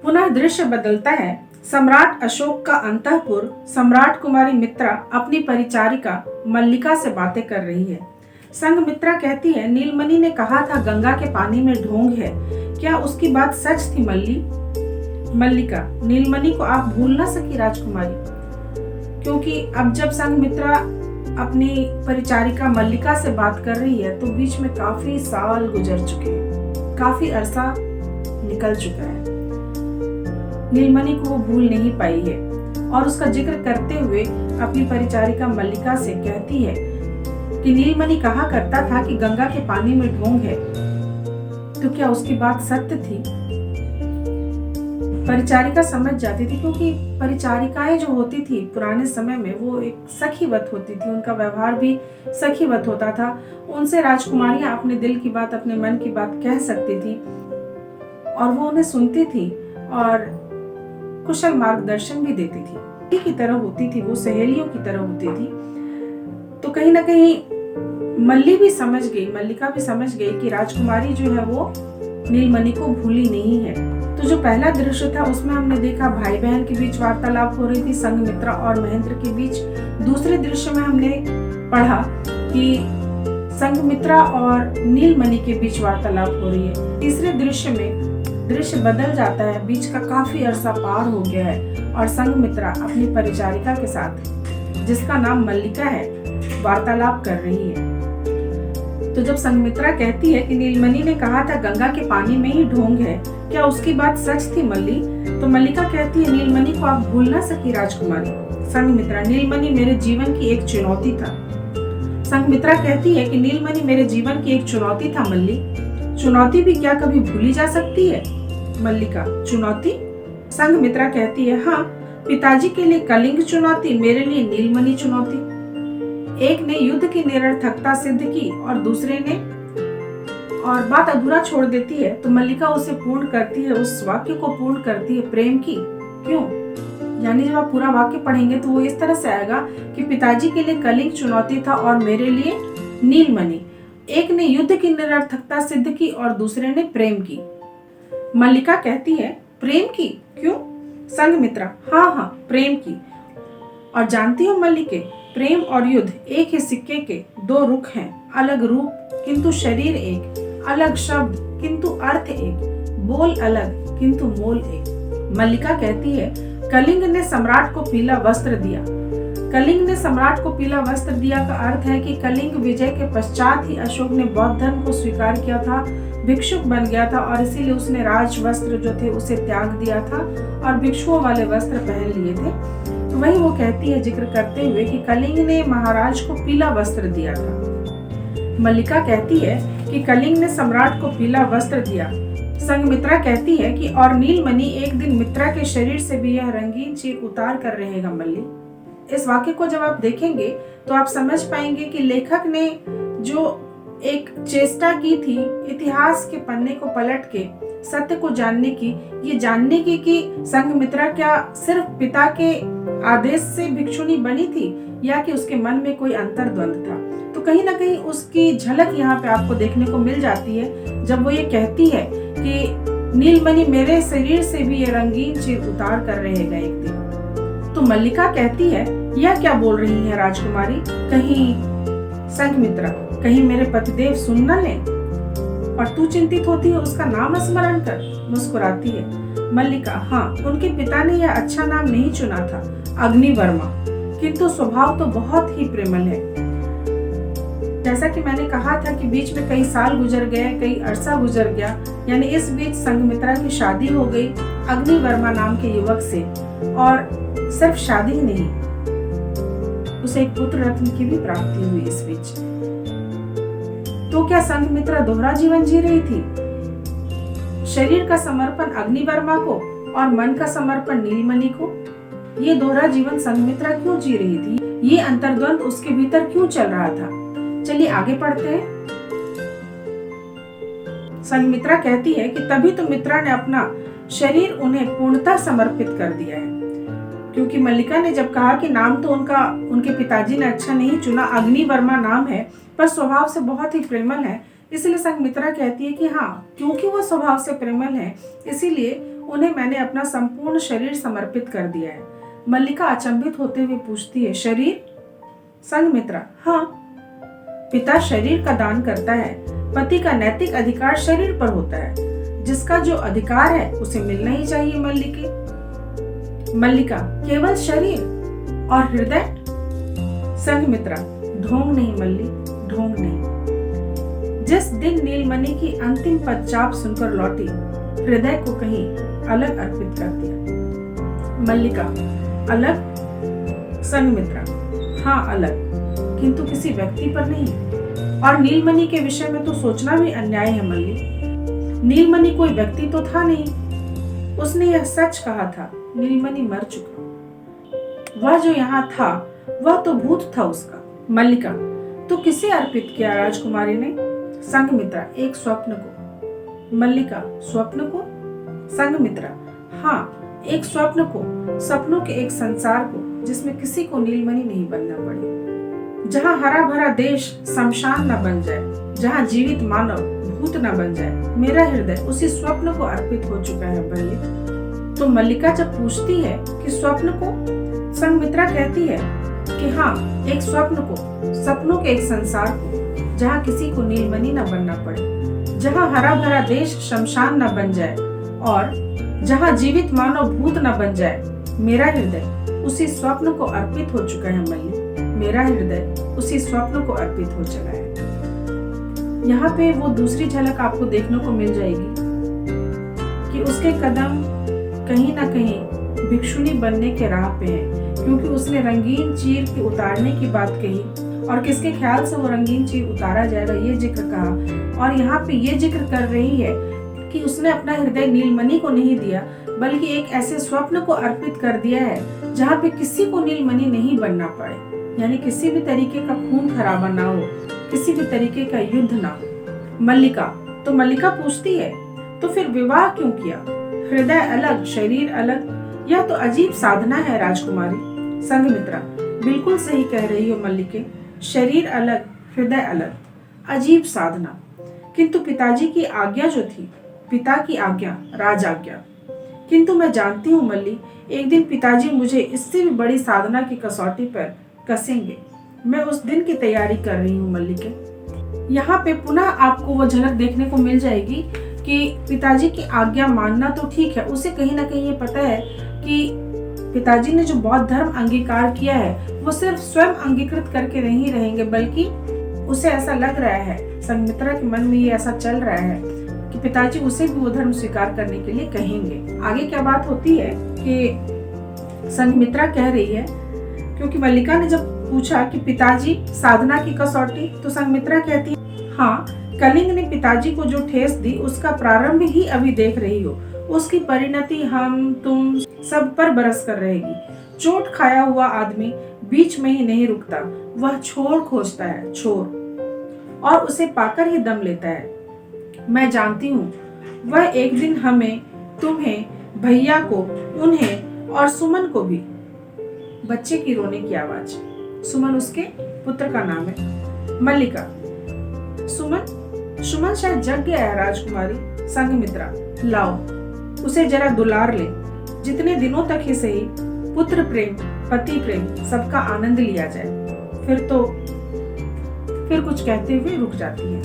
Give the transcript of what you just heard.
पुनः दृश्य बदलता है। सम्राट अशोक का अंतःपुर। सम्राट कुमारी मित्रा अपनी परिचारिका मल्लिका से बातें कर रही है। संघमित्रा कहती है, नीलमणि ने कहा था गंगा के पानी में ढोंग है, क्या उसकी बात सच थी मल्लिका, नीलमणि को आप भूल ना सकी राजकुमारी, क्योंकि अब जब संघमित्रा अपनी परिचारिका मल्लिका से बात कर रही है तो बीच में काफी साल गुजर चुके हैं, काफी अरसा निकल चुका है। नीलमणि को वो भूल नहीं पाई है और उसका जिक्र करते हुए अपनी परिचारिका मल्लिका से कहती है कि नीलमणि कहा करता था कि गंगा के पानी में ढोंग है, तो क्या उसकी बात सत्य थी? परिचारिका समझ जाती थी, क्योंकि परिचारिकाएं जो होती थी पुराने समय में वो एक सखीवत होती थी, उनका व्यवहार भी सखीवत होता था। उनसे राजकुमारियां अपने दिल की बात, अपने मन की बात कह सकती थी और वो उन्हें सुनती थी और कुशल मार्गदर्शन भी देती थी। की तरह होती थी, वो सहेलियों की तरह होती थी। तो कहीं ना कहीं मल्लिका भी समझ गई कि राजकुमारी जो है वो नीलमणि को भूली नहीं है। तो जो पहला दृश्य था उसमें हमने देखा भाई बहन के बीच वार्तालाप हो रही थी, संघमित्रा और महेंद्र के बीच। दूसरे दृश्य में हमने पढ़ा कि संघमित्रा और नीलमणि के बीच वार्तालाप हो रही है। तीसरे दृश्य में दृश्य बदल जाता है, बीच का काफी अरसा पार हो गया है और संघमित्रा अपनी परिचारिका के साथ, जिसका नाम मल्लिका है, वार्तालाप कर रही है। तो जब संघमित्रा कहती है कि नीलमणि ने कहा था गंगा के पानी में ही ढोंग है, क्या उसकी बात सच थी तो मल्लिका कहती है, नीलमणि को आप भूल ना सकी राजकुमारी। संघमित्रा, नीलमणि मेरे जीवन की एक चुनौती था। संघमित्रा कहती है कि नीलमणि मेरे जीवन की एक चुनौती था मल्ली। चुनौती भी क्या कभी भूली जा सकती है? मल्लिका, चुनौती? संघमित्रा कहती है, हाँ, पिताजी के लिए कलिंग चुनौती, मेरे लिए नीलमणि चुनौती। एक ने युद्ध की निरर्थकता सिद्ध की और दूसरे ने, और बात अधूरा छोड़ देती है तो मल्लिका उसे पूर्ण करती है, उस वाक्य को पूर्ण करती है प्रेम की। क्यों? यानी जब आप पूरा वाक्य पढ़ेंगे तो वो इस तरह से आएगा कि पिताजी के लिए कलिंग चुनौती था और मेरे लिए नीलमणि। एक ने युद्ध की निरर्थकता सिद्ध की और दूसरे ने प्रेम की। मल्लिका कहती है, प्रेम की? क्यों? संघमित्रा, हाँ, प्रेम की। और जानती हो मल्लिके, प्रेम और युद्ध एक ही सिक्के के दो रुख हैं, अलग रूप किंतु शरीर एक, अलग शब्द किंतु अर्थ एक, बोल अलग किंतु मोल एक। मल्लिका कहती है, कलिंग ने सम्राट को पीला वस्त्र दिया। कलिंग ने सम्राट को पीला वस्त्र दिया का अर्थ है कि कलिंग विजय के पश्चात ही अशोक ने बौद्ध धर्म को स्वीकार किया था, भिक्षुक बन गया था और इसीलिए उसने राज वस्त्र जो थे उसे त्याग दिया था और भिक्षुओं वाले वस्त्र पहन लिए थे। तो वही वो कहती है जिक्र करते हुए कि कलिंग ने महाराज को पीला वस्त्र दिया था। मल्लिका कहती है कि कलिंग ने सम्राट को पीला वस्त्र दिया। संघमित्रा कहती है कि और नीलमणि एक दिन मित्रा के शरीर से भी यह रंगीन चीर उतार कर रहेगा मल्ली। इस वाक्य को जब आप देखेंगे तो आप समझ पाएंगे कि लेखक ने जो एक चेष्टा की थी इतिहास के पन्ने को पलट के सत्य को जानने की, ये जानने की कि संघमित्रा क्या सिर्फ पिता के आदेश से भिक्षुणी बनी थी या कि उसके मन में कोई अंतर्द्वंद था। तो कहीं ना कहीं उसकी झलक यहाँ पे आपको देखने को मिल जाती है जब वो ये कहती है कि नीलमणि मेरे शरीर से भी ये रंगीन चीर उतार कर रहेगा एक दिन। तो मल्लिका कहती है, यह क्या बोल रही है राजकुमारी? कहीं संघमित्रा, कहीं मेरे पतिदेव सुन न लें और तू चिंतित होती है उसका नाम स्मरण कर। मुस्कुराती है मल्लिका, हाँ, उनके पिता ने यह अच्छा नाम नहीं चुना था, अग्निवर्मा, किंतु स्वभाव तो बहुत ही प्रेमल है। जैसा कि मैंने कहा था कि बीच में कई साल गुजर गए, कई अरसा गुजर गया, यानी इस बीच संघमित्रा की शादी हो गई अग्निवर्मा नाम के युवक से, और सिर्फ शादी ही नहीं, उसे एक पुत्र रत्न की भी प्राप्ति हुई इस बीच। तो क्या संघमित्रा दोहरा जीवन जी रही थी? शरीर का समर्पण अग्निवर्मा को और मन का समर्पण नीलमणि को। ये दोहरा जीवन संघमित्रा क्यों जी रही थी? ये अंतर्द्वंद उसके भीतर क्यों चल रहा था? चलिए आगे पढ़ते हैं। संघमित्रा कहती है कि तभी तो मित्रा ने अपना शरीर उन्हें पूर्णतः समर्पित कर दिया है। क्योंकि मल्लिका ने जब कहा कि नाम तो उनके पिताजी ने अच्छा नहीं चुना, अग्नि वर्मा नाम है, पर स्वभाव से बहुत ही प्रेमल है, इसलिए संघमित्रा कहती है कि हाँ, क्योंकि वो स्वभाव से प्रेमल है इसीलिए उन्हें मैंने अपना संपूर्ण शरीर समर्पित कर दिया है। मल्लिका अचंभित होते हुए पूछती है, शरीर? संघमित्रा, हाँ, पिता शरीर का दान करता है। पति का नैतिक अधिकार शरीर पर होता है, जिसका जो अधिकार है उसे मिलना ही चाहिए। मल्लिका, केवल शरीर और हृदय? संघमित्रा, ढोंग नहीं मल्ली, ढोंग नहीं। जिस दिन नीलमणि की अंतिम पदचाप सुनकर लौटी, हृदय को कहीं अलग अर्पित कर दिया। मल्लिका, अलग? संघमित्रा, हाँ अलग, किंतु किसी व्यक्ति पर नहीं। और नीलमणि के विषय में तो सोचना भी अन्याय है मल्ली। नीलमणि कोई व्यक्ति तो था नहीं। उसने यह सच कहा था, नीलमणि मर चुका। वह जो यहाँ था वह तो भूत था उसका। मल्लिका, तो किसे अर्पित किया राजकुमारी ने? संघमित्रा, एक स्वप्न को। मल्लिका, स्वप्न को? संघमित्रा, हाँ, एक स्वप्न को, सपनों के एक संसार को, जिसमें किसी को नीलमणि नहीं बनना पड़े, जहाँ हरा भरा देश शमशान न बन जाए, जहाँ जीवित मानव भूत न बन जाए। मेरा हृदय उसी स्वप्न को अर्पित हो चुका है मल्लिक। तो मल्लिका जब पूछती है कि स्वप्न को, संघमित्रा कहती है कि हाँ, एक स्वप्न को, सपनों के एक संसार को, जहाँ किसी को नीलमणि न बनना पड़े, जहाँ हरा भरा देश शमशान न बन जाए और जहाँ जीवित मानव भूत न बन जाए। मेरा हृदय उसी स्वप्न को अर्पित हो चुका है मल्लिक। मेरा हृदय उसी स्वप्न को अर्पित हो चला है। यहाँ पे वो दूसरी झलक आपको देखने को मिल जाएगी कि उसके कदम कहीं ना कहीं भिक्षुनी बनने के राह पे हैं, क्योंकि उसने रंगीन चीर के उतारने की बात कही और किसके ख्याल से वो रंगीन चीर उतारा जाएगा ये जिक्र कहा। और यहाँ पे ये जिक्र कर रही है कि उसने अपना हृदय नीलमणि को नहीं दिया, बल्कि एक ऐसे स्वप्न को अर्पित कर दिया है जहाँ पे किसी को नीलमणि नहीं बनना पड़े, यानी किसी भी तरीके का खून खराबा ना हो, किसी भी तरीके का युद्ध ना हो। मल्लिका, तो मल्लिका पूछती है, तो फिर विवाह क्यों किया? हृदय अलग, शरीर अलग, यह तो अजीब साधना है राजकुमारी। संघमित्रा, बिल्कुल सही कह रही हो मल्लिके, शरीर अलग, हृदय अलग, अजीब साधना। किंतु पिताजी की आज्ञा जो थी, पिता की आज्ञा, राज आज्ञा। किंतु मैं जानती हूँ मल्ली, एक दिन पिताजी मुझे इससे भी बड़ी साधना की कसौटी पर कसेंगे। मैं उस दिन की तैयारी कर रही हूँ मल्लिके। यहाँ पे पुनः आपको वो झलक देखने को मिल जाएगी कि पिताजी की आज्ञा मानना तो ठीक है, उसे कहीं ना कहीं ये पता है कि पिताजी ने जो बौद्ध धर्म अंगीकार किया है वो सिर्फ स्वयं अंगीकृत करके नहीं रहेंगे, बल्कि उसे ऐसा लग रहा है, संघमित्रा के मन में ये ऐसा चल रहा है कि पिताजी उसे भी वो धर्म स्वीकार करने के लिए कहेंगे। आगे क्या बात होती है कि संघमित्रा कह रही है, क्योंकि मल्लिका ने जब पूछा कि पिताजी साधना की कसौटी, तो संघमित्रा कहती है, हाँ, कलिंग ने पिताजी को जो ठेस दी उसका प्रारंभ ही अभी देख रही हो, उसकी परिणति हम तुम सब पर बरस कर रहेगी। चोट खाया हुआ आदमी बीच में ही नहीं रुकता, वह छोर खोजता है, छोर, और उसे पाकर ही दम लेता है। मैं जानती हूँ वह एक दिन हमें, तुम्हें, भैया को, उन्हें और सुमन को भी। बच्चे की रोने की आवाज। सुमन उसके पुत्र का नाम है। मल्लिका, सुमन शायद जग गया है राजकुमारी। संघमित्रा, लाओ उसे जरा दुलार ले, जितने दिनों तक ही सही, पुत्र प्रेम, पति प्रेम, सबका आनंद लिया जाए। फिर कुछ कहते हुए रुक जाती है।